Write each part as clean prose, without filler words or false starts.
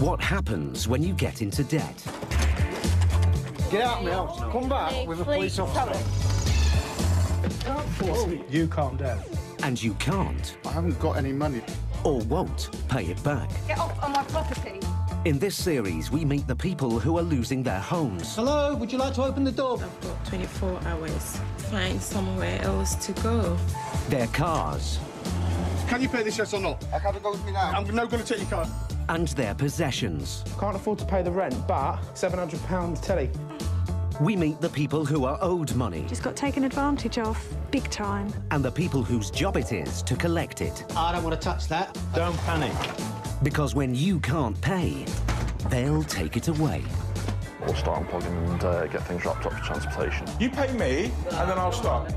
What happens when you get into debt? Get out now. Come back with a police officer. Can't force me. You calm down. And you can't. I haven't got any money. Or won't pay it back. Get off on my property. In this series, we meet the people who are losing their homes. Hello, would you like to open the door? I've got 24 hours. Find somewhere else to go. Their cars. Can you pay this, yes or not? I can't go with me now. I'm not going to take your car. And their possessions. Can't afford to pay the rent, but £700 telly. We meet the people who are owed money. Just got taken advantage of, big time. And the people whose job it is to collect it. I don't want to touch that. Don't panic. Because when you can't pay, they'll take it away. We'll start unplugging and get things wrapped up for transportation. You pay me, and then I'll start.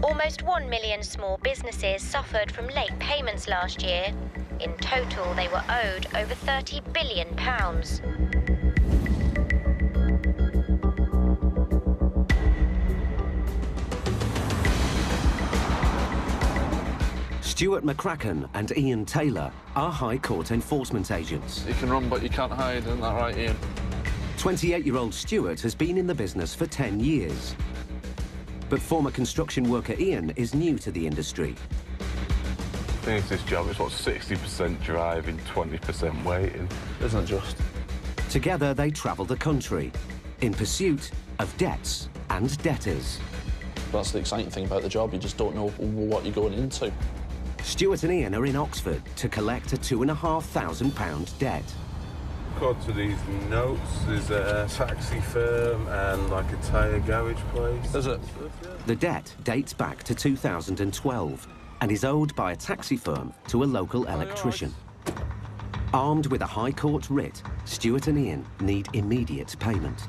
Almost 1 million small businesses suffered from late payments last year. In total, they were owed over £30 billion. Stuart McCracken and Ian Taylor are High Court enforcement agents. You can run, but you can't hide, isn't that right, Ian? 28-year-old Stuart has been in the business for 10 years. But former construction worker Ian is new to the industry. Finish this job, it's what, 60% driving, 20% waiting. Isn't it just? Together, they travel the country in pursuit of debts and debtors. That's the exciting thing about the job, you just don't know what you're going into. Stuart and Ian are in Oxford to collect a £2,500 debt. According to these notes, there's a taxi firm and like a tyre garage place. Is it? The debt dates back to 2012 and is owed by a taxi firm to a local electrician. Armed with a High Court writ, Stuart and Ian need immediate payment.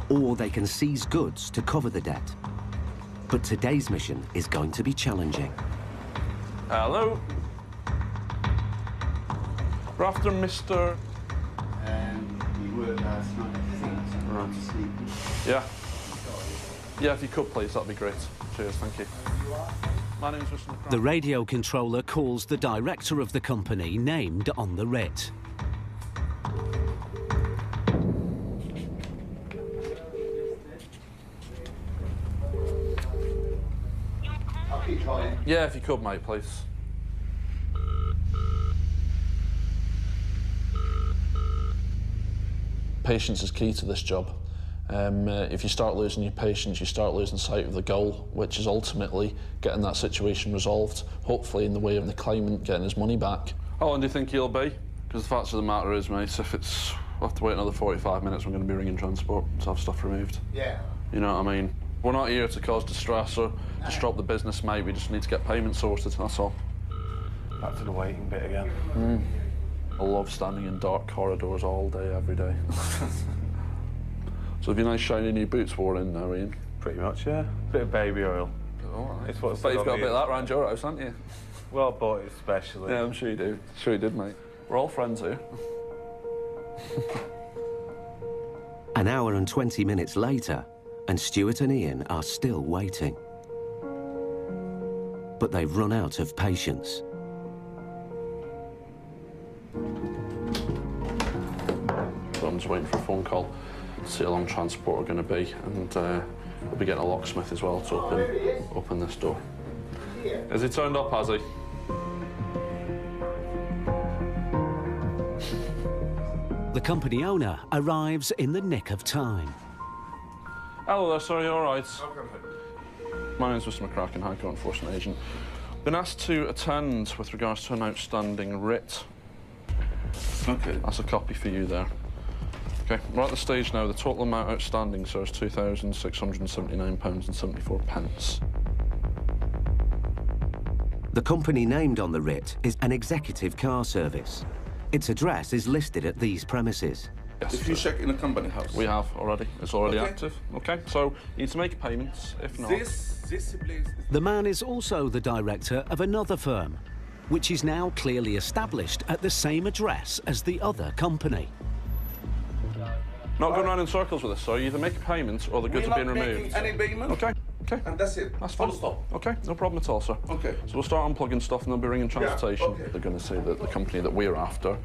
Or they can seize goods to cover the debt. But today's mission is going to be challenging. Hello? We're after Mr... You worked last night, I think. Sleeping. Yeah. Yeah, if you could, please, that'd be great. Cheers, thank you. My name's Mr. McCracken. The radio controller calls the director of the company named on the writ. I'll keep trying. Yeah, if you could, mate, please. Patience is key to this job. If you start losing your patience, you start losing sight of the goal, which is ultimately getting that situation resolved, hopefully in the way of the claimant getting his money back. How long do you think he'll be? Because the fact of the matter is, mate, if we'll have to wait another 45 minutes, we're going to be ringing transport to have stuff removed. Yeah. You know what I mean? We're not here to cause distress or disrupt the business, mate. We just need to get payment sorted, that's all. Back to the waiting bit again. I love standing in dark corridors all day, every day. So have you nice shiny new boots worn in now, Ian? Pretty much, yeah. Bit of baby oil. All right. It's what's But you've got a bit of that. that around your house, haven't you? Well, I bought it especially. Yeah, I'm sure you do. Sure you did, mate. We're all friends here. An hour and 20 minutes later, and Stuart and Ian are still waiting. But they've run out of patience. So I'm just waiting for a phone call to see how long transport are going to be, and we'll be getting a locksmith as well to open this door. Has he turned up, has he? The company owner arrives in the nick of time. Hello there, sir, you all right? My name's Mr. McCracken, High Court enforcement agent. Been asked to attend with regards to an outstanding writ. Okay. That's a copy for you there. Okay, we're at the stage now. The total amount outstanding, sir, is £2,679.74. The company named on the writ is an executive car service. Its address is listed at these premises. Yes, If you check in the company house. we have already. It's already Okay. active. Okay, so you need to make payments. If not, This place. The man is also the director of another firm, which is now clearly established at the same address as the other company. not going around in circles with this, sir. You either make a payment or the goods are being removed. Any payment? Okay. Okay. And that's it. That's fine. Full stop. Okay, no problem at all, sir. Okay. So we'll start unplugging stuff and they'll be ringing transportation. okay. They're going to say that the company that we're after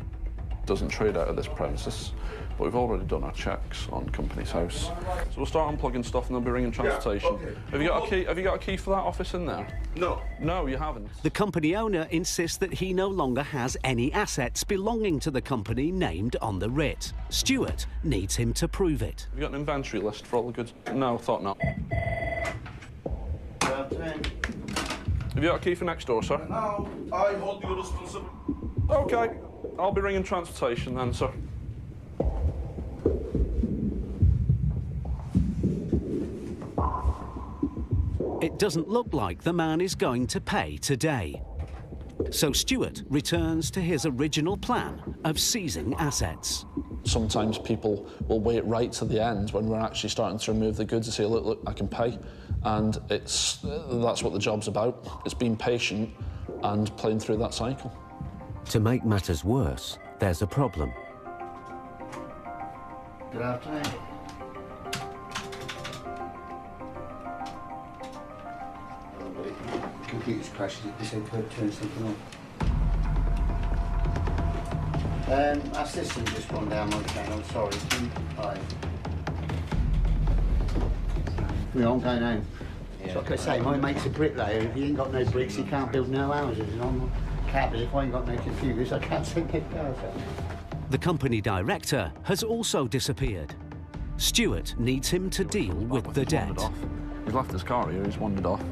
doesn't trade out of this premises, but we've already done our checks on company's house. So we'll start unplugging stuff and they'll be ringing transportation. okay. Have you got a key? Have you got a key for that office in there? No. No, you haven't. The company owner insists that he no longer has any assets belonging to the company named on the writ. Stuart needs him to prove it. Have you got an inventory list for all the goods? No, thought not. Have you got a key for next door, sir? Now I hold you responsible. Okay, I'll be ringing transportation then, sir. It doesn't look like the man is going to pay today. So Stuart returns to his original plan of seizing assets. Sometimes people will wait right to the end when we're actually starting to remove the goods and say, look, I can pay. And that's what the job's about. It's being patient and playing through that cycle. To make matters worse, there's a problem. Good afternoon. Computer's crashed. It said could turn something on. Our system's just gone down my channel. Sorry. Right. I'm going home. Yeah. So like I say, my mate's a bricklayer. If he ain't got no bricks, he can't build no houses. And I'm a cabbie. If I ain't got no computers, I can't send no cars out. The company director has also disappeared. Stuart needs him to deal with the debt. He's left his car here, he's wandered off.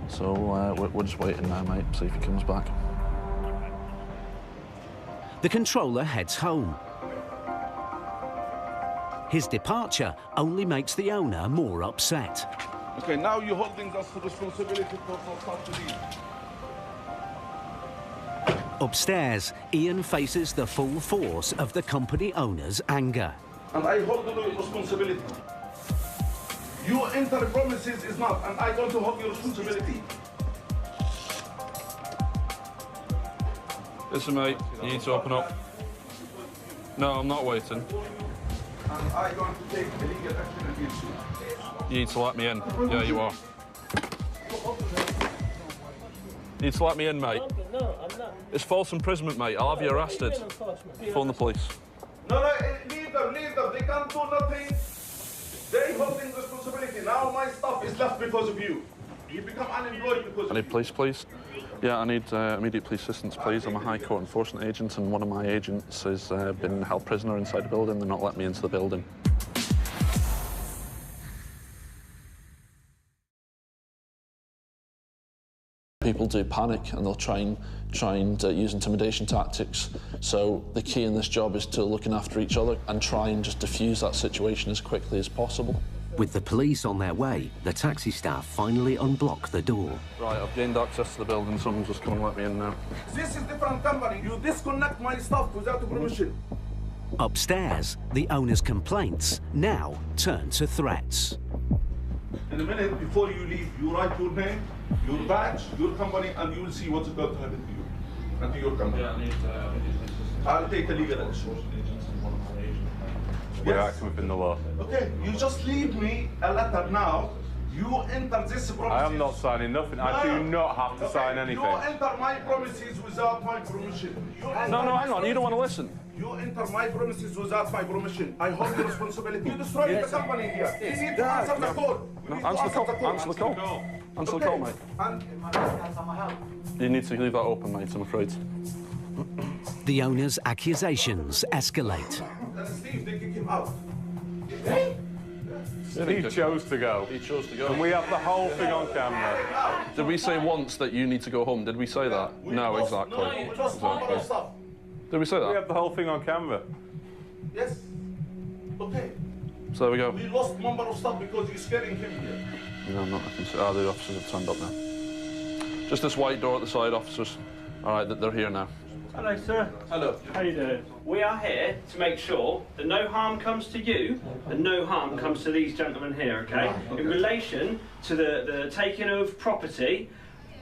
So we're just waiting now, mate, see if he comes back. The controller heads home. His departure only makes the owner more upset. Okay, now you're holding us to responsibility for not stop to leave. Upstairs, Ian faces the full force of the company owner's anger. And I hold the responsibility. You enter promises is not, and I don't hold your responsibility. Listen, mate, you need to open up. No, I'm not waiting. And I'm going to take legal action against you. You need to let me in. Yeah, you are. You need to let me in, mate. No, I'm not. It's false imprisonment, mate. I'll have you arrested. Phone the police. No, leave them. They can't do nothing. They holding responsibility. Now my stuff is left because of you. You become unemployed because of I need police, please. Yeah, I need immediate police assistance, please. I'm a High Court enforcement agent, and one of my agents has been held prisoner inside the building. They're not letting me into the building. People do panic and they'll try and use intimidation tactics. So the key in this job is to looking after each other and try and just diffuse that situation as quickly as possible. With the police on their way, the taxi staff finally unblock the door. Right, I've gained access to the building. Someone's just come and let me in now. This is different company. You disconnect my stuff without permission. Upstairs, the owner's complaints now turn to threats. In a minute, before you leave, you write your name, your badge, your company, and you will see what's going to happen to you and to your company. Yeah, I'll take a legal action. We're acting within the law. Okay, you just leave me a letter now. You enter this promises. I am not signing nothing. I do not have to sign anything. You enter my promises without my permission. No, hang on. You don't want to listen. You enter my premises without my permission. I hold the responsibility. You destroyed the company here. You need to answer the call. Answer the call. Answer the call. Answer the call, mate. You need to leave that open, mate, I'm afraid. The owner's accusations escalate. Steve, they kick him out. He chose to go. He chose to go. And we have the whole thing on camera. Did we say once that you need to go home? Did we say that? No, exactly. Did we say that? We have the whole thing on camera. Yes. Okay. So there we go. We lost number of stuff because you're scaring him here. No, I'm not. I can see. Ah, the officers have turned up now. Just this white door at the side, officers. All right, they're here now. Hello, sir. Hello. How you doing? We are here to make sure that no harm comes to you and no harm comes to these gentlemen here, okay? In relation to the taking of property,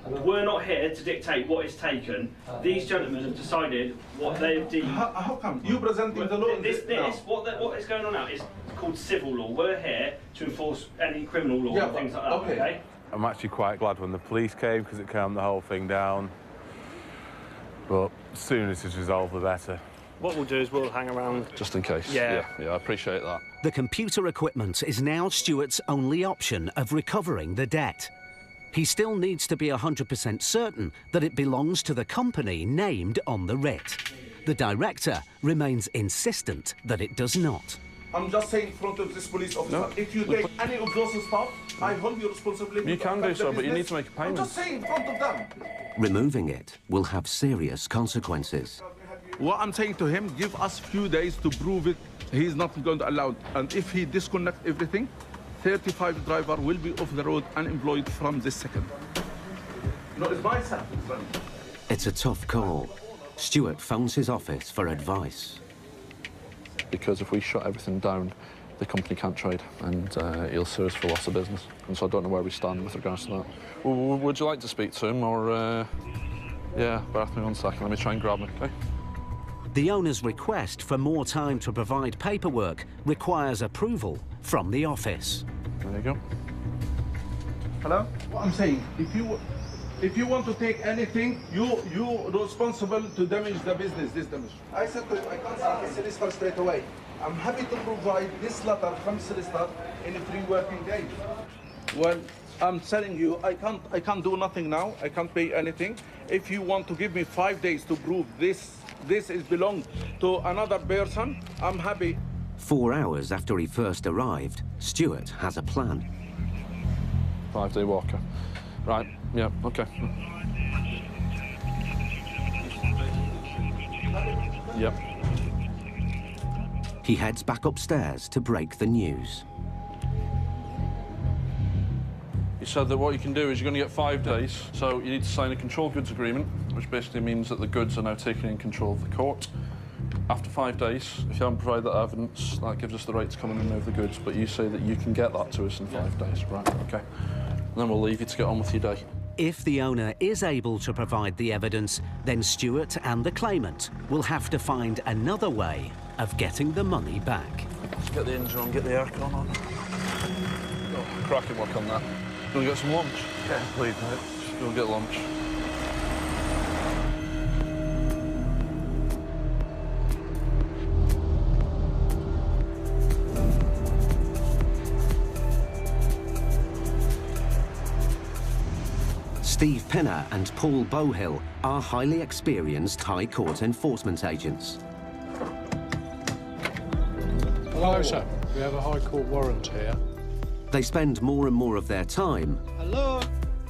We're not here to dictate what is taken. These gentlemen have decided what they've deemed. How come? You presenting the law? What is going on now is called civil law. We're here to enforce any criminal law and things like that, okay? I'm actually quite glad when the police came because it calmed the whole thing down. But as soon as it's resolved, the better. What we'll do is we'll hang around. Just in case. Yeah, I appreciate that. The computer equipment is now Stuart's only option of recovering the debt. He still needs to be 100% certain that it belongs to the company named on the writ. The director remains insistent that it does not. I'm just saying in front of this police officer, if you take any of those stuff, I hold you responsibility. You can do so, but you need to make a payment. I'm just saying in front of them. Removing it will have serious consequences. What I'm saying to him, give us few days to prove it. He's not going to allow it. And if he disconnect everything, 35 driver will be off the road unemployed from this second. No, it's my son. It's a tough call. Stuart phones his office for advice. Because if we shut everything down, the company can't trade, and he'll sue us for loss of business. And so I don't know where we stand with regards to that. Would you like to speak to him, or... Yeah, bear with me 1 second. Let me try and grab him, OK? The owner's request for more time to provide paperwork requires approval from the office. There you go. Hello? What I'm saying, if you want to take anything, you responsible to damage the business, this damage. I said to him, I can't send the solicitor straight away. I'm happy to provide this letter from solicitor in 3 working days. Well, I'm telling you, I can't do nothing now. I can't pay anything. If you want to give me 5 days to prove this is belong to another person, I'm happy. 4 hours after he first arrived, Stuart has a plan. 5-day walker. Right, yeah, OK. Yep. He heads back upstairs to break the news. He said that what you can do is you're going to get 5 days, so you need to sign a control goods agreement, which basically means that the goods are now taken in control of the court. After 5 days, if you haven't provided that evidence, that gives us the right to come and remove the goods, but you say that you can get that to us in 5 days, right, OK. And then we'll leave you to get on with your day. If the owner is able to provide the evidence, then Stuart and the claimant will have to find another way of getting the money back. Let's get the engine on, get the aircon on. Oh, cracking work on that. You want to get some lunch? Yeah, please, mate. Just go and get lunch. Steve Pinner and Paul Bowhill are highly experienced High Court enforcement agents. Hello, sir. We have a High Court warrant here. They spend more and more of their time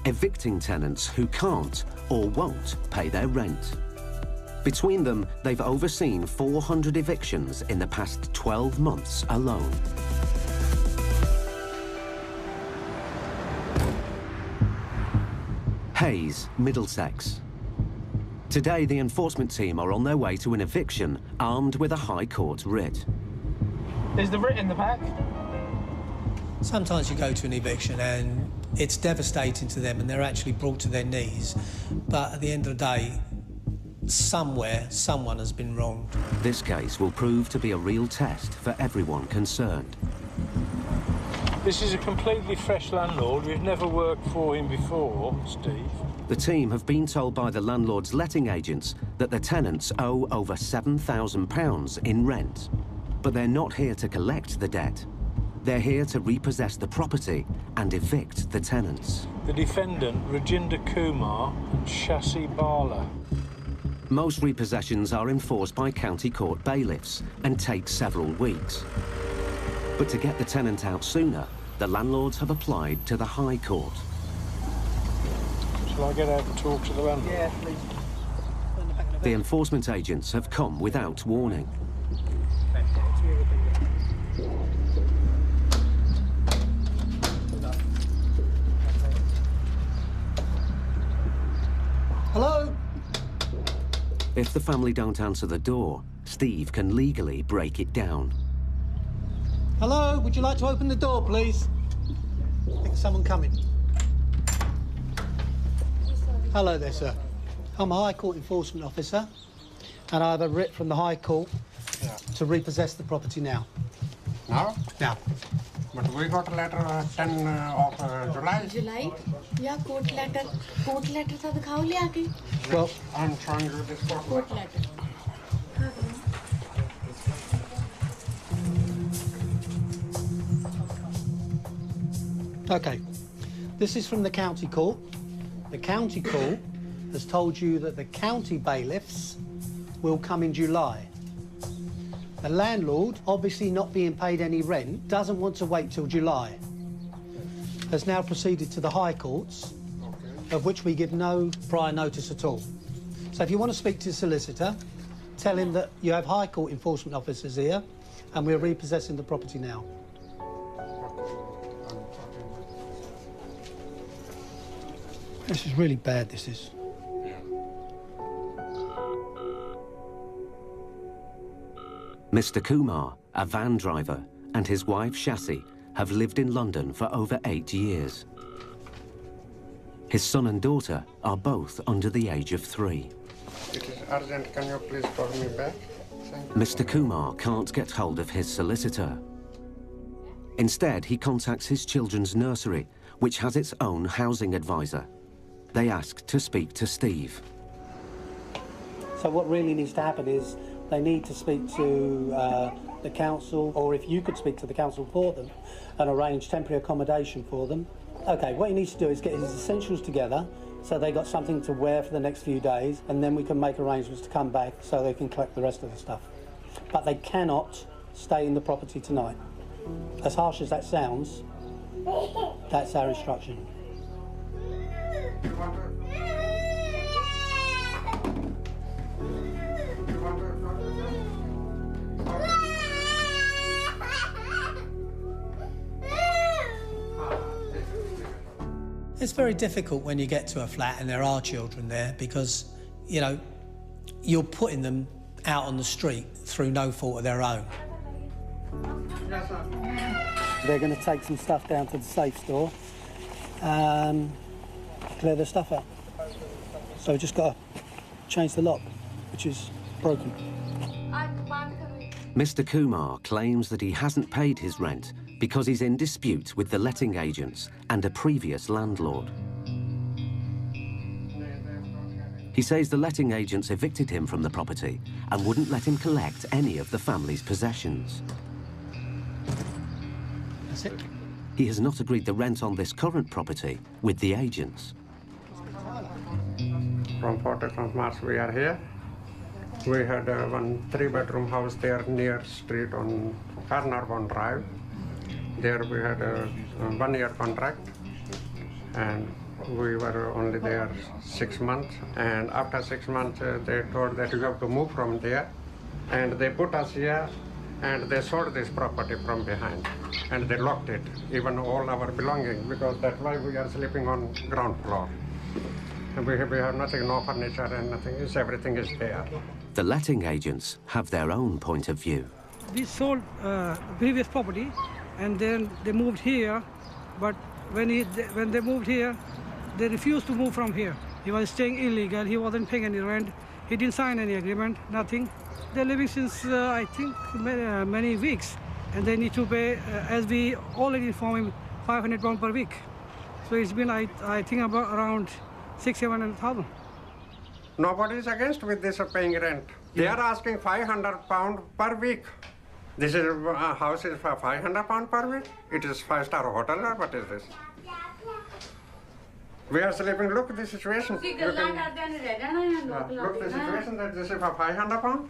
evicting tenants who can't or won't pay their rent. Between them, they've overseen 400 evictions in the past 12 months alone. Hayes, Middlesex. Today, the enforcement team are on their way to an eviction, armed with a High Court writ. Is the writ in the back? Sometimes you go to an eviction and it's devastating to them and they're actually brought to their knees. But at the end of the day, somewhere, someone has been wronged. This case will prove to be a real test for everyone concerned. This is a completely fresh landlord. We've never worked for him before, Steve. The team have been told by the landlord's letting agents that the tenants owe over £7,000 in rent. But they're not here to collect the debt. They're here to repossess the property and evict the tenants. The defendant, Rajinder Kumar and Shasi Bala. Most repossessions are enforced by county court bailiffs and take several weeks. But to get the tenant out sooner, the landlords have applied to the High Court. Shall I get out and talk to the landlord? Yeah, please. The enforcement agents have come without warning. Hello? If the family don't answer the door, Steve can legally break it down. Hello? Would you like to open the door, please? I think someone coming. Hello there, sir. I'm a High Court enforcement officer, and I have a writ from the High Court to repossess the property now. Now? Now. But we got a letter 10 of July. July? Yeah, court letter. Court letter था दिखाओ ले आके. Well, I'm showing you this court letter. OK. This is from the county court. The county court has told you that the county bailiffs will come in July. The landlord, obviously not being paid any rent, doesn't want to wait till July. Has now proceeded to the High Courts, of which we give no prior notice at all. So if you want to speak to the solicitor, tell him that you have High Court enforcement officers here and we're repossessing the property now. This is really bad, this is. Mr. Kumar, a van driver, and his wife Shassi have lived in London for over 8 years. His son and daughter are both under the age of 3. It is urgent. Can you please call me back? Thank you. Mr. Kumar can't get hold of his solicitor. Instead, he contacts his children's nursery, which has its own housing advisor. They ask to speak to Steve. So what really needs to happen is they need to speak to the council, or if you could speak to the council for them and arrange temporary accommodation for them. OK, what he needs to do is get his essentials together so they got something to wear for the next few days, and then we can make arrangements to come back so they can collect the rest of the stuff. But they cannot stay in the property tonight. As harsh as that sounds, that's our instruction. It's very difficult when you get to a flat and there are children there because, you know, you're putting them out on the street through no fault of their own. They're going to take some stuff down to the safe store and clear their stuff out. So we've just got to change the lock, which is broken. Mr. Kumar claims that he hasn't paid his rent because he's in dispute with the letting agents and a previous landlord. He says the letting agents evicted him from the property and wouldn't let him collect any of the family's possessions. That's it. He has not agreed the rent on this current property with the agents. From 4th of March we are here. We had one 3-bedroom house there near street on Carnarvon Drive. There we had a 1-year contract, and we were only there 6 months. And after 6 months, they told that you have to move from there. And they put us here, and they sold this property from behind. And they locked it, even all our belongings, because that's why we are sleeping on ground floor. And we have nothing, no furniture and nothing, everything is there. The letting agents have their own point of view. We sold the previous property, and then they moved here, but when they moved here, they refused to move from here. He was staying illegal, he wasn't paying any rent, he didn't sign any agreement, nothing. They're living since, I think, many weeks, and they need to pay, as we already informed him, £500 per week. So it's been, I think, about around 600,000–700,000. Nobody is against with this paying rent. They are asking £500 per week. This is a house is for £500 per week. It is 5-star hotel, or what is this? We are sleeping. Look at the situation. Look the situation that this is for £500.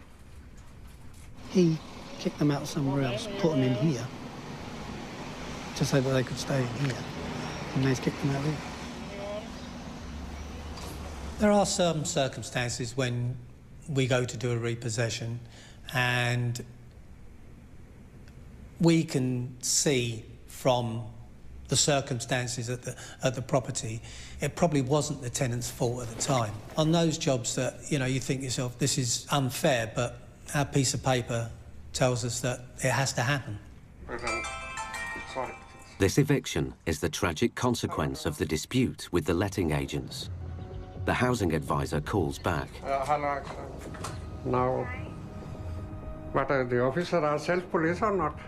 He kicked them out somewhere else, put them in here, to say that they could stay in here, and they've kicked them out here. There are some circumstances when we go to do a repossession and we can see from the circumstances at the property, it probably wasn't the tenant's fault at the time. On those jobs that, you know, you think to yourself, this is unfair, but our piece of paper tells us that it has to happen. This eviction is the tragic consequence of the dispute with the letting agents. The housing advisor calls back. Hello. Now, what are the officers are self-police or not?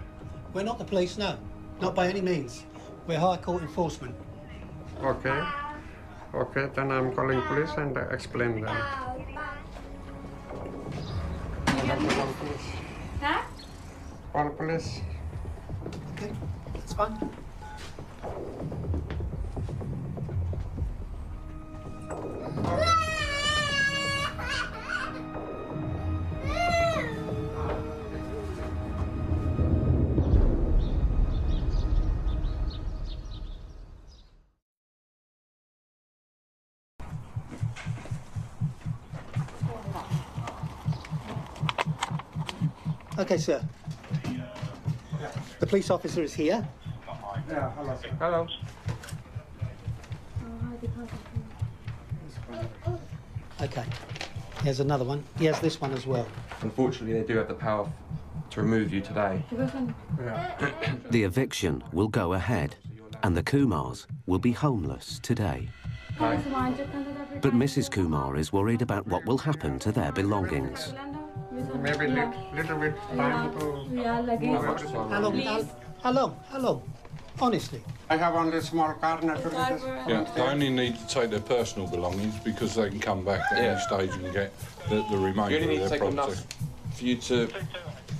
We're not the police, no. Not by any means. We're High Court enforcement. Okay. Okay, then I'm calling police and explain them. Call police. Okay, that's fine. Okay, sir. The police officer is here. Yeah, hello. Hello. Okay. Here's another one. Here's this one as well. Unfortunately, they do have the power to remove you today. The eviction will go ahead, and the Kumars will be homeless today. But Mrs. Kumar is worried about what will happen to their belongings. Maybe little bit time to move everything. How long? Honestly. I have only a small car, naturally. Yeah, they only need to take their personal belongings because they can come back at any stage and get the remainder You only need of to their take property. enough for you to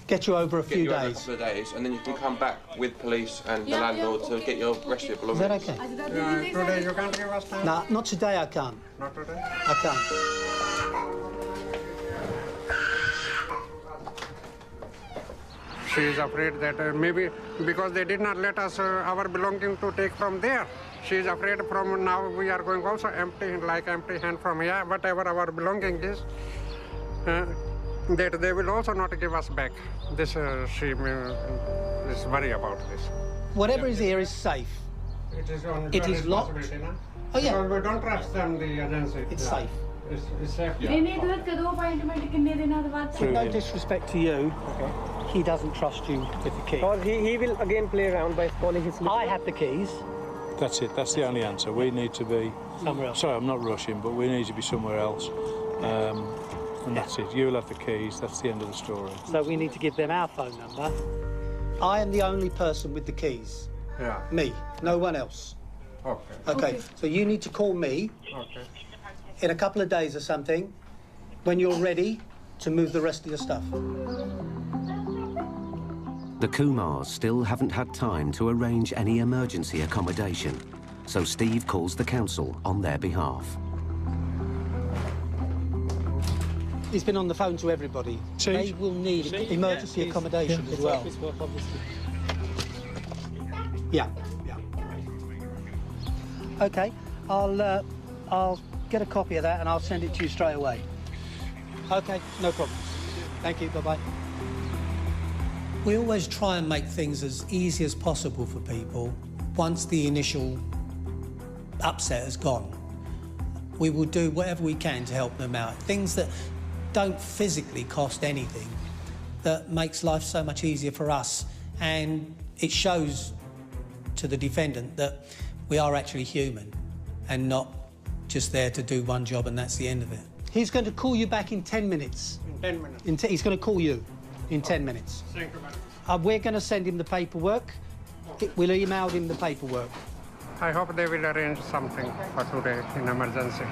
get you over a few over a days. couple of days, and then you can come back with police and the landlord to get your rest of your Is belongings. that okay? Today you can't give us time? No, not today I can't. Not today? I can't. She is afraid that maybe because they did not let us our belonging to take from there. She is afraid from now we are going also empty hand from here, whatever our belonging is, that they will also not give us back. This she is worried about this. Whatever is here is safe. It is locked. Oh yeah. Because we don't trust them, the agency. It's safe. It's safe. With no disrespect to you, he doesn't trust you with the key. Or he will again play around by calling his... I have the keys. That's it. That's the only answer. We need to be... Somewhere else. Sorry, I'm not rushing, but we need to be somewhere else. And that's it. You'll have the keys. That's the end of the story. So we need to give them our phone number. I am the only person with the keys. Yeah. Me. No one else. Okay. Okay. So you need to call me Okay. in a couple of days or something when you're ready to move the rest of your stuff. The Kumars still haven't had time to arrange any emergency accommodation, so Steve calls the council on their behalf. He's been on the phone to everybody. They will need emergency accommodation as well. Yeah. Okay, I'll get a copy of that and I'll send it to you straight away. Okay, no problem. Thank you, bye-bye. We always try and make things as easy as possible for people once the initial upset has gone. We will do whatever we can to help them out. Things that don't physically cost anything, that makes life so much easier for us, and it shows to the defendant that we are actually human and not just there to do one job and that's the end of it. He's going to call you back in 10 minutes. In 10 minutes. He's going to call you in 10 minutes. Thank you, madam. We're going to send him the paperwork. We'll email him the paperwork. I hope they will arrange something for today in emergency.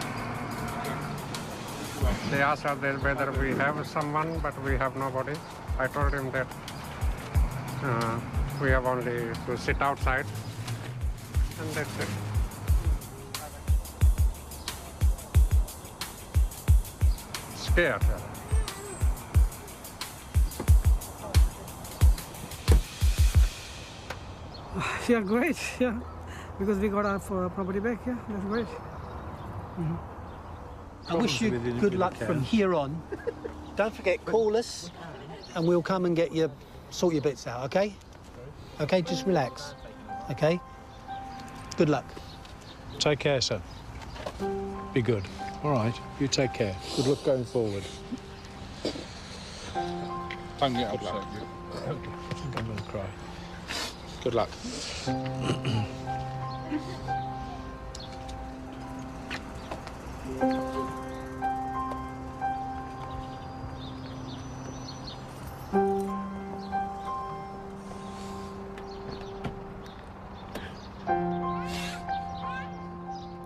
They asked us whether we have someone, but we have nobody. I told him that we have only to sit outside, and that's it. Scared. Yeah, great, yeah. Because we got our property back, yeah, that's great. I wish you good luck from here on. Don't forget, call us and we'll come and get you, sort your bits out, okay? Okay, just relax, okay? Good luck. Take care, sir. Be good. All right, you take care. Good luck going forward. Don't get upset. I'm going to cry. Good luck.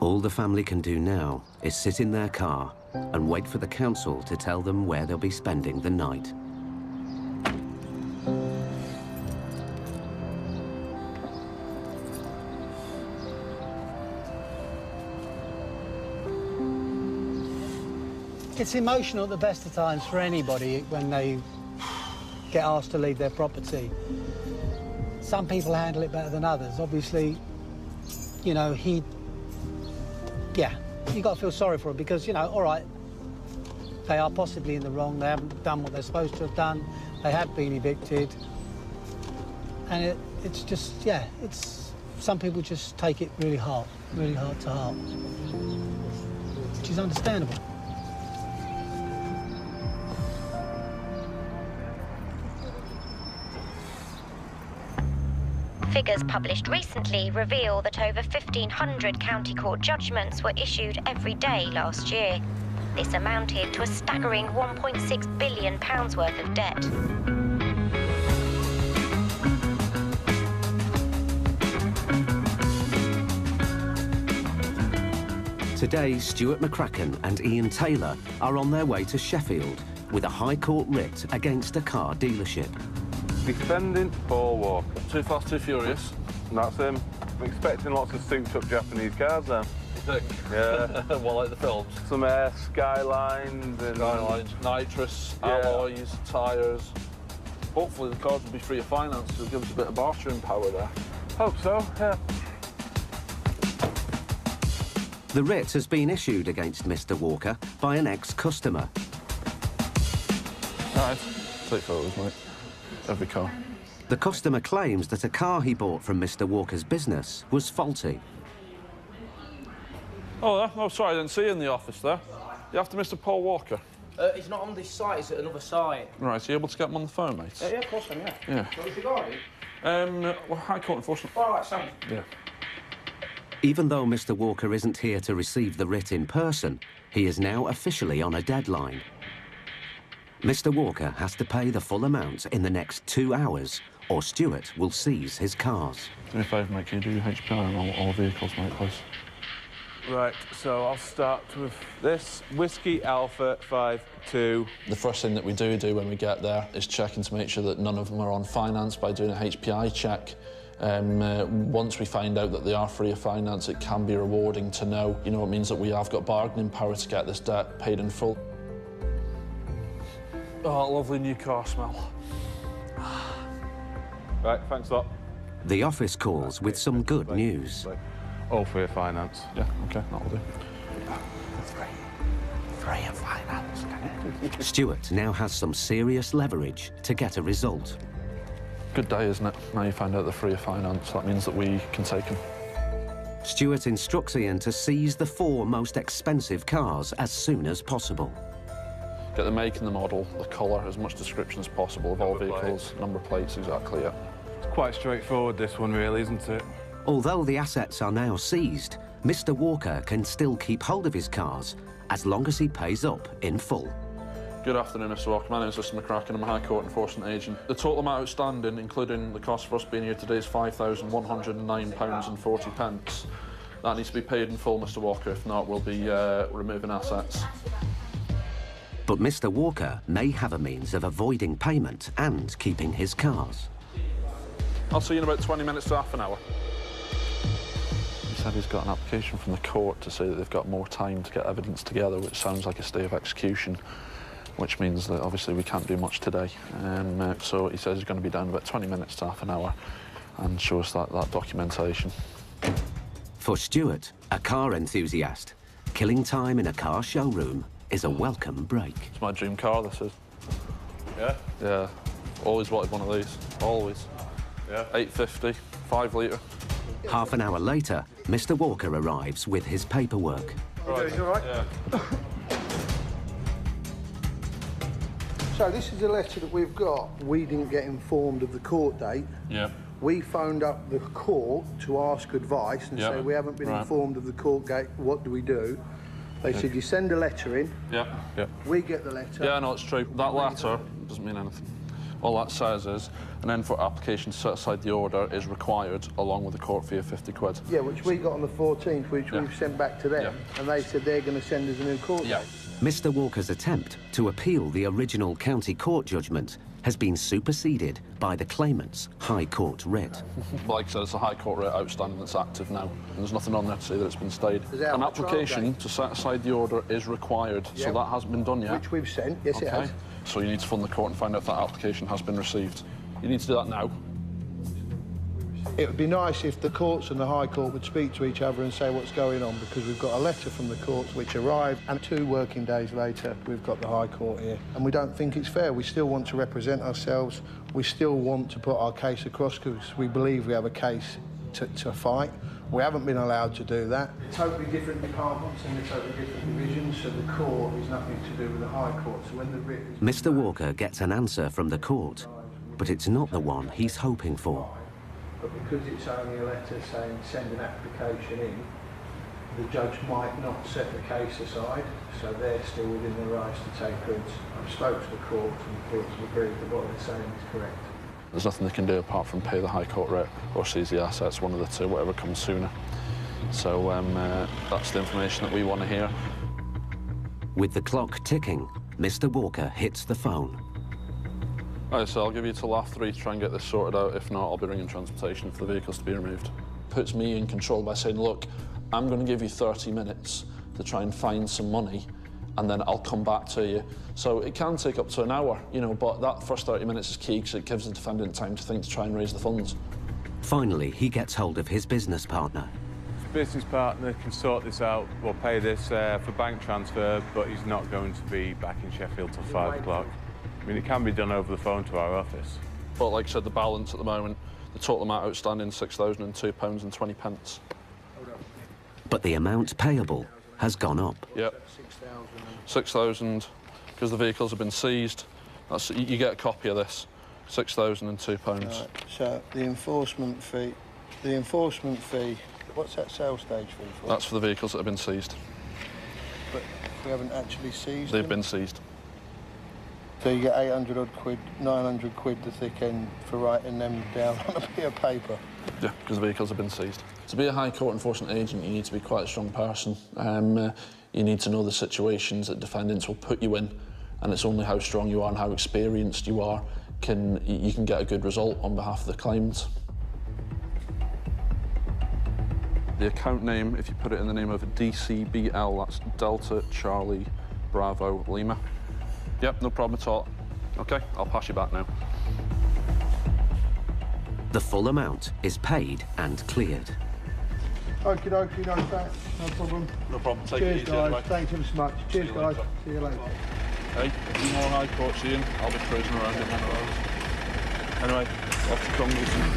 All the family can do now is sit in their car and wait for the council to tell them where they'll be spending the night. It's emotional at the best of times for anybody when they get asked to leave their property. Some people handle it better than others. Obviously, you know, yeah, you've got to feel sorry for him because, you know, all right, they are possibly in the wrong, they haven't done what they're supposed to have done, they have been evicted, and it's just, yeah, some people just take it really hard to heart, which is understandable. Figures published recently reveal that over 1,500 county court judgments were issued every day last year. This amounted to a staggering £1.6 billion worth of debt. Today, Stuart McCracken and Ian Taylor are on their way to Sheffield with a High Court writ against a car dealership. Defendant Paul Walker. Too Fast, Too Furious. And that's him. I'm expecting lots of souped-up Japanese cars then. You think? Yeah. Well, like the films. Some Skylines and... Skylines, nitrous, alloys, tyres. Hopefully the cars will be free of finance, so it'll give us a bit of bartering power there. Hope so, yeah. The writ has been issued against Mr. Walker by an ex-customer. All right, take photos, mate. Every car. The customer claims that a car he bought from Mr. Walker's business was faulty. Oh, sorry, I didn't see you in the office there. You after Mr. Paul Walker? He's not on this site, he's at another site. Right, so you able to get him on the phone, mate? Yeah, of course I am, yeah. Yeah. Where's the guy? Well, High Court enforcement. All right, Sam. Yeah. Even though Mr. Walker isn't here to receive the writ in person, he is now officially on a deadline. Mr. Walker has to pay the full amount in the next 2 hours, or Stuart will seize his cars. Do me a favour, mate, can you do HPI on all vehicles, mate, please? Right, so I'll start with this. Whiskey Alpha 52. The first thing that we do when we get there is checking to make sure that none of them are on finance by doing a HPI check. Once we find out that they are free of finance, it can be rewarding to know. You know, it means that we have got bargaining power to get this debt paid in full. Oh, lovely new car smell. Right, thanks a lot. The office calls with some good news. All free of finance. Yeah, OK, that'll do. Free of finance. Stuart now has some serious leverage to get a result. Good day, isn't it? Now you find out they're free of finance. That means that we can take them. Stuart instructs Ian to seize the 4 most expensive cars as soon as possible. Get the make and the model, the colour, as much description as possible of all vehicles. Number plates, exactly, yeah. It's quite straightforward, this one, really, isn't it? Although the assets are now seized, Mr. Walker can still keep hold of his cars as long as he pays up in full. Good afternoon, Mr. Walker. My name is Mr. McCracken. I'm a High Court enforcement agent. The total amount outstanding, including the cost for us being here today, is £5,109.40. That needs to be paid in full, Mr. Walker. If not, we'll be removing assets. But Mr. Walker may have a means of avoiding payment and keeping his cars. I'll see you in about 20 minutes to half an hour. He said he's got an application from the court to say that they've got more time to get evidence together, which sounds like a stay of execution, which means that obviously we can't do much today. So he says he's going to be down about 20 minutes to half an hour and show us that documentation. For Stuart, a car enthusiast, killing time in a car showroom is a welcome break. It's my dream car, this is. Yeah? Yeah. Always wanted one of these. Always. Yeah. 850, 5 litre. Half an hour later, Mr. Walker arrives with his paperwork. Right. You all right? Yeah. So this is a letter that we've got. We didn't get informed of the court date. Yeah. We phoned up the court to ask advice and say we haven't been informed of the court date, what do we do? They said you send a letter in. Yeah. Yeah. We get the letter. Yeah, no, it's true. That letter doesn't mean anything. All that says is an N4 application to set aside the order is required along with the court fee of 50 quid. Yeah, which we got on the 14th, which we've sent back to them, and they said they're going to send us a new court date. Mr. Walker's attempt to appeal the original county court judgment has been superseded by the claimant's High Court writ. Like I said, it's a High Court writ outstanding that's active now, and there's nothing on there to say that it's been stayed. An application to set aside the order is required, so that hasn't been done yet. Which we've sent, yes it has. So you need to phone the court and find out if that application has been received. You need to do that now. It would be nice if the courts and the High Court would speak to each other and say what's going on, because we've got a letter from the courts which arrived, and 2 working days later we've got the High Court here. And we don't think it's fair. We still want to represent ourselves. We still want to put our case across because we believe we have a case to fight. We haven't been allowed to do that. Totally different departments and they're totally different divisions, so the court is nothing to do with the High Court. So when the writ is... Mr. Walker gets an answer from the court, but it's not the one he's hoping for. But because it's only a letter saying send an application in, the judge might not set the case aside, so they're still within their rights to take goods. I've spoke to the court and the courts have agreed that what they're saying is correct. There's nothing they can do apart from pay the High Court writ or seize the assets, one of the two, whatever comes sooner. So that's the information that we want to hear. With the clock ticking, Mr. Walker hits the phone. Right, so I'll give you till half 3 to try and get this sorted out. If not, I'll be ringing transportation for the vehicles to be removed. Puts me in control by saying, look, I'm going to give you 30 minutes to try and find some money, and then I'll come back to you. So it can take up to an hour, you know, but that first 30 minutes is key because it gives the defendant time to think to try and raise the funds. Finally, he gets hold of his business partner. His business partner can sort this out. We'll pay this for bank transfer, but he's not going to be back in Sheffield till 5 o'clock. I mean, it can be done over the phone to our office. But like I said, the balance at the moment, the total amount outstanding, £6,002.20. But the amount payable has gone up. Yep. 6,000, because the vehicles have been seized. That's, you get a copy of this, £6,002. Right, so the enforcement fee, what's that sales stage fee for? That's for the vehicles that have been seized. But we haven't actually seized They've them? been seized. So you get 800 odd quid, 900 quid the thick end for writing them down on a bit of paper? Yeah, because the vehicles have been seized. To be a High Court enforcement agent, you need to be quite a strong person. You need to know the situations that defendants will put you in, and it's only how strong you are and how experienced you are you can get a good result on behalf of the claimant. The account name, if you put it in the name of DCBL, that's Delta Charlie Bravo Lima. Yep, no problem at all. OK, I'll pass you back now. The full amount is paid and cleared. Okie dokie, no thanks, no problem. No problem, take Cheers, it easy. guys, Anyway. thanks ever so much. Cheers, guys. See you later. Hey, a few more High Courts, Ian. I'll be cruising around in one of those. Anyway, off to Congleton.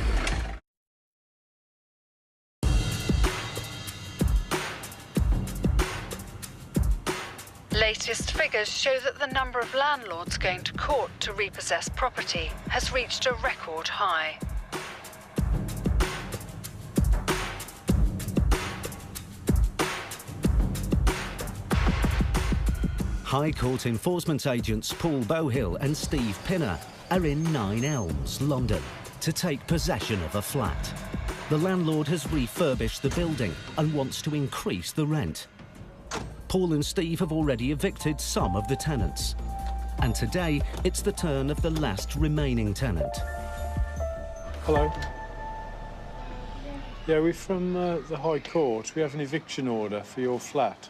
Latest figures show that the number of landlords going to court to repossess property has reached a record high. High Court enforcement agents Paul Bowhill and Steve Pinner are in 9 Elms, London, to take possession of a flat. The landlord has refurbished the building and wants to increase the rent. Paul and Steve have already evicted some of the tenants. And today, it's the turn of the last remaining tenant. Hello. Yeah, we're from the High Court. We have an eviction order for your flat.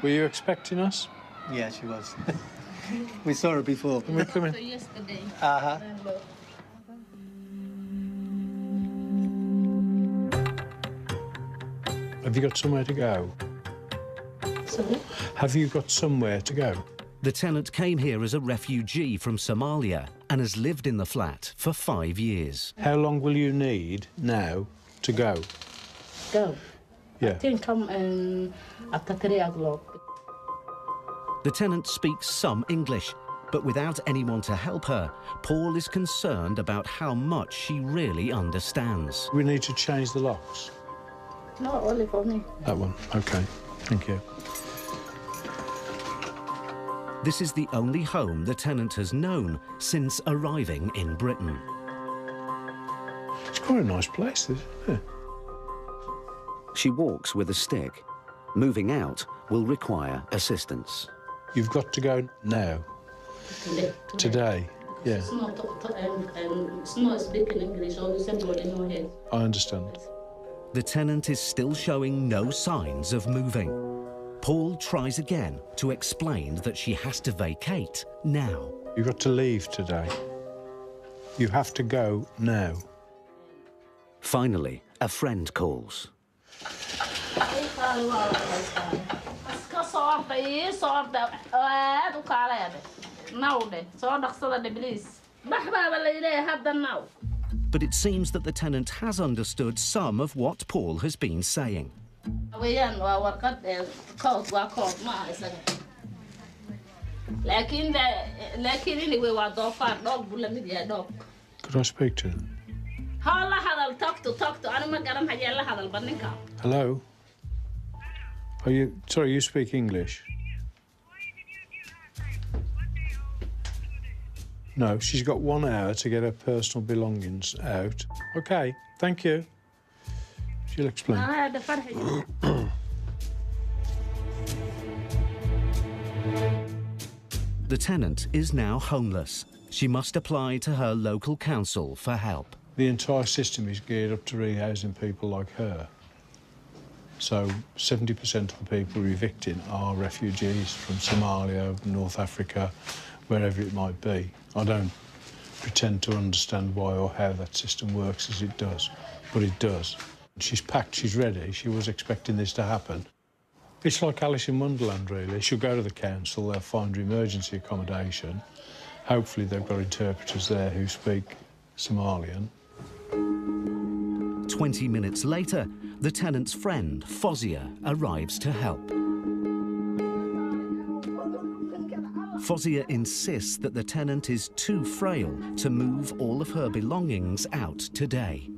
Were you expecting us? Yeah, she was. We saw her before. Can we come in? Yesterday. Uh-huh. Have you got somewhere to go? Sorry? Have you got somewhere to go? The tenant came here as a refugee from Somalia and has lived in the flat for 5 years. How long will you need now to go? Go. Yeah. I think come after 3 o'clock. The tenant speaks some English, but without anyone to help her, Paul is concerned about how much she really understands. We need to change the locks. No, only for me. That one, OK. Thank you. This is the only home the tenant has known since arriving in Britain. It's quite a nice place, this, isn't it? She walks with a stick. Moving out will require assistance. You've got to go now. Today. Yeah. It's not speaking English, or somebody know it. I understand. The tenant is still showing no signs of moving. Paul tries again to explain that she has to vacate now. You've got to leave today. You have to go now. Finally, a friend calls. But it seems that the tenant has understood some of what Paul has been saying. Could I speak to them? Hello? Sorry, you speak English? No, she's got 1 hour to get her personal belongings out. OK, thank you. She'll explain. The tenant is now homeless. She must apply to her local council for help. The entire system is geared up to rehousing people like her. So 70% of the people we're evicting are refugees from Somalia, North Africa, wherever it might be. I don't pretend to understand why or how that system works as it does, but it does. She's packed, she's ready, she was expecting this to happen. It's like Alice in Wonderland, really. She'll go to the council, they'll find her emergency accommodation. Hopefully they've got interpreters there who speak Somalian. 20 minutes later, the tenant's friend, Fozia, arrives to help. Fozia insists that the tenant is too frail to move all of her belongings out today.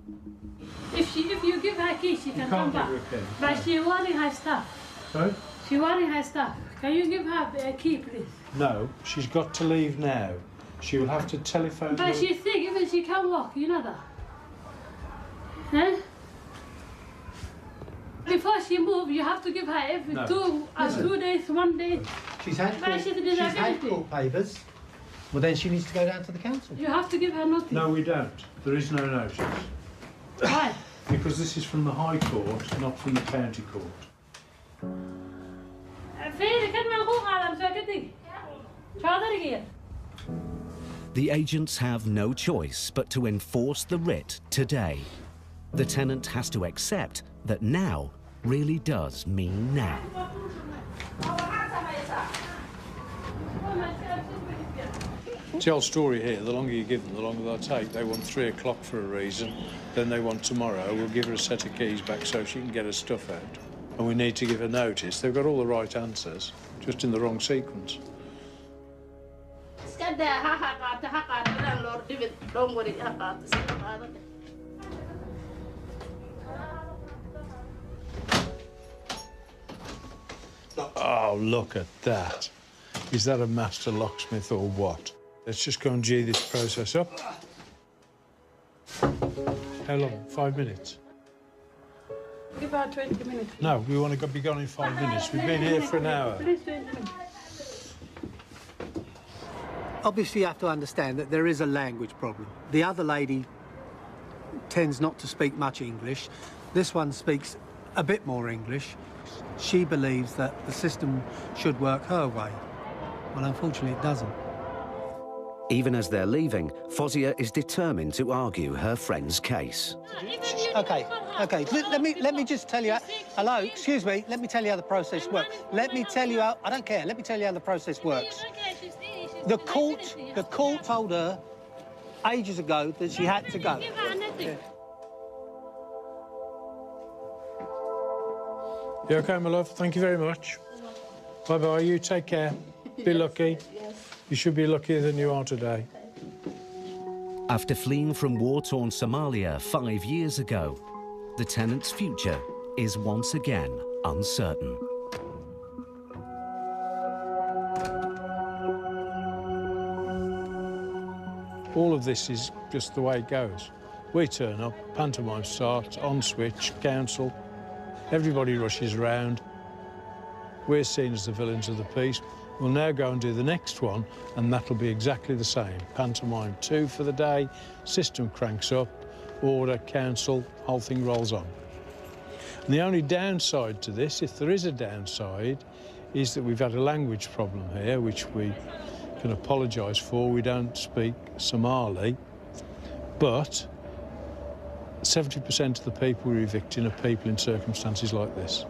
If you give her a key, she can come back. But she's wearing her stuff. Sorry? She's wearing her stuff. Can you give her a key, please? No, she's got to leave now. She will have to telephone... But she's sick, even she can't walk, you know that? Huh? Before she moves, you have to give her every two days, 1 day. She's had court papers. Well, then she needs to go down to the council. You have to give her notice. No, we don't. There is no notice. Why? Because this is from the High Court, not from the County Court. The agents have no choice but to enforce the writ today. The tenant has to accept that now really does mean now. It's the old story here. The longer you give them, the longer they'll take. They want 3 o'clock for a reason. Then they want tomorrow. We'll give her a set of keys back so she can get her stuff out. And we need to give her notice. They've got all the right answers, just in the wrong sequence. Oh, look at that. Is that a master locksmith or what? Let's just go and G this process up. How long? 5 minutes? Give her 20 minutes. No, we want to be gone in 5 minutes. We've been here for an hour. Please 20 minutes. Obviously, you have to understand that there is a language problem. The other lady tends not to speak much English. This one speaks a bit more English. She believes that the system should work her way. Well, unfortunately, it doesn't. Even as they're leaving, Fozia is determined to argue her friend's case. OK. Let me just tell you... Hello, excuse me. Let me tell you how the process works. Let me tell you how... I don't care. Let me tell you how the process works. The court told her ages ago that she had to go. Yeah. You OK, my love? Thank you very much. Bye-bye. You take care. Be lucky. Yes. You should be luckier than you are today. After fleeing from war-torn Somalia 5 years ago, the tenant's future is once again uncertain. All of this is just the way it goes. We turn up, pantomime starts, on switch, council, everybody rushes around. We're seen as the villains of the piece. We'll now go and do the next one, and that'll be exactly the same. Pantomime 2 for the day, system cranks up, order, council, whole thing rolls on. And the only downside to this, if there is a downside, is that we've had a language problem here, which we can apologise for. We don't speak Somali, but 70% of the people we're evicting are people in circumstances like this.